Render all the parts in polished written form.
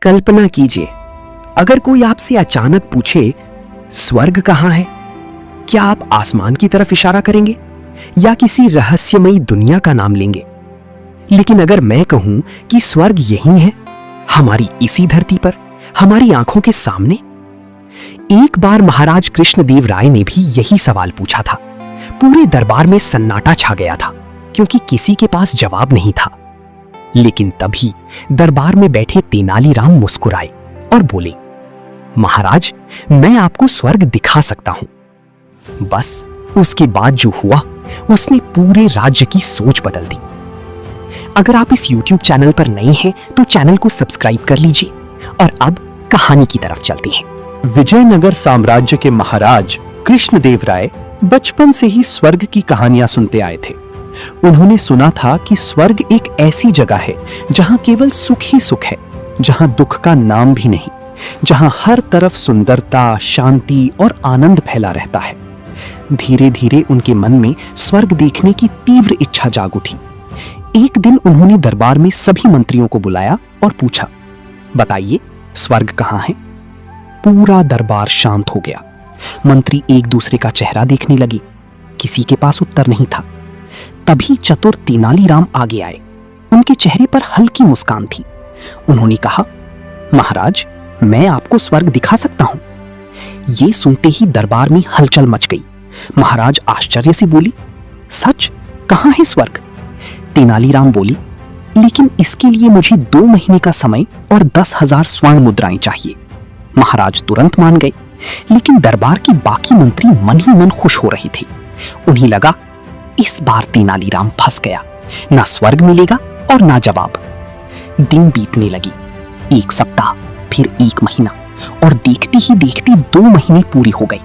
कल्पना कीजिए, अगर कोई आपसे अचानक पूछे स्वर्ग कहां है, क्या आप आसमान की तरफ इशारा करेंगे या किसी रहस्यमयी दुनिया का नाम लेंगे? लेकिन अगर मैं कहूं कि स्वर्ग यही है, हमारी इसी धरती पर, हमारी आंखों के सामने। एक बार महाराज कृष्णदेव राय ने भी यही सवाल पूछा था। पूरे दरबार में सन्नाटा छा गया था, क्योंकि किसी के पास जवाब नहीं था। लेकिन तभी दरबार में बैठे तेनालीराम मुस्कुराए और बोले, महाराज, मैं आपको स्वर्ग दिखा सकता हूं। बस उसके बाद जो हुआ, उसने पूरे राज्य की सोच बदल दी। अगर आप इस YouTube चैनल पर नए हैं तो चैनल को सब्सक्राइब कर लीजिए। और अब कहानी की तरफ चलते हैं। विजयनगर साम्राज्य के महाराज कृष्णदेव राय बचपन से ही स्वर्ग की कहानियां सुनते आए थे। उन्होंने सुना था कि स्वर्ग एक ऐसी जगह है जहां केवल सुख ही सुख है, जहां दुख का नाम भी नहीं, जहां हर तरफ सुंदरता, शांति और आनंद फैला रहता है। धीरे धीरे उनके मन में स्वर्ग देखने की तीव्र इच्छा जाग उठी। एक दिन उन्होंने दरबार में सभी मंत्रियों को बुलाया और पूछा, बताइए स्वर्ग कहां है? पूरा दरबार शांत हो गया। मंत्री एक दूसरे का चेहरा देखने लगे। किसी के पास उत्तर नहीं था। तभी चतुर तेनालीराम आगे आए। उनके चेहरे पर हल्की मुस्कान थी। उन्होंने कहा, महाराज, मैं आपको स्वर्ग दिखा सकता हूं। ये सुनते ही दरबार में हलचल मच गई। महाराज आश्चर्य से बोली, सच? कहां है स्वर्ग? तेनालीराम बोली, लेकिन इसके लिए मुझे 2 महीने का समय और 10,000 स्वर्ण मुद्राएं चाहिए। महाराज तुरंत मान गए, लेकिन दरबार के बाकी मंत्री मन ही मन खुश हो रहे थे। उन्हें लगा, इस बार तेनालीराम फंस गया, ना स्वर्ग मिलेगा और ना जवाब। दिन बीतने लगे। 1 सप्ताह, फिर 1 महीना, और देखते ही देखते 2 महीने पूरे हो गए।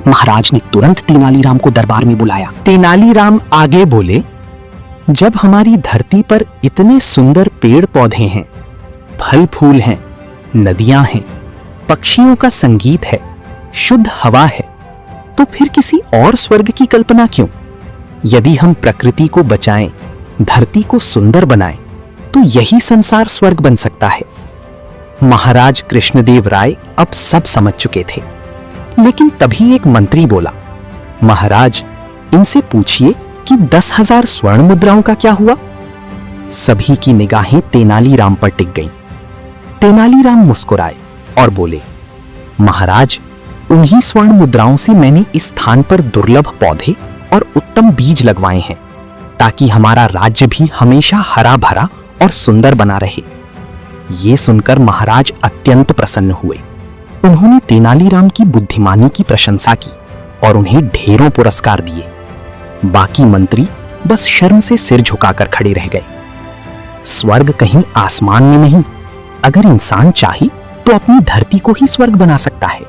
महाराज ने तुरंत तेनालीराम को दरबार में बुलाया। तेनालीराम आगे बोले, जब हमारी धरती पर इतने सुंदर पेड़ पौधे हैं, फल फूल हैं, नदियां हैं, पक्षियों का संगीत है, शुद्ध हवा है, तो फिर किसी और स्वर्ग की कल्पना क्यों? यदि हम प्रकृति को बचाएं, धरती को सुंदर बनाएं, तो यही संसार स्वर्ग बन सकता है। महाराज कृष्णदेव राय अब सब समझ चुके थे। लेकिन तभी एक मंत्री बोला, महाराज, इनसे पूछिए कि 10,000 स्वर्ण मुद्राओं का क्या हुआ? सभी की निगाहें तेनालीराम पर टिक गईं। तेनालीराम मुस्कुराए और बोले, महाराज, उन्हीं स्वर्ण मुद्राओं से मैंने इस स्थान पर दुर्लभ पौधे और उत्तम बीज लगवाए हैं, ताकि हमारा राज्य भी हमेशा हरा भरा और सुंदर बना रहे। ये सुनकर महाराज अत्यंत प्रसन्न हुए। उन्होंने तेनालीराम की बुद्धिमानी की प्रशंसा की और उन्हें ढेरों पुरस्कार दिए। बाकी मंत्री बस शर्म से सिर झुकाकर खड़े रह गए। स्वर्ग कहीं आसमान में नहीं, अगर इंसान चाहे तो अपनी धरती को ही स्वर्ग बना सकता है।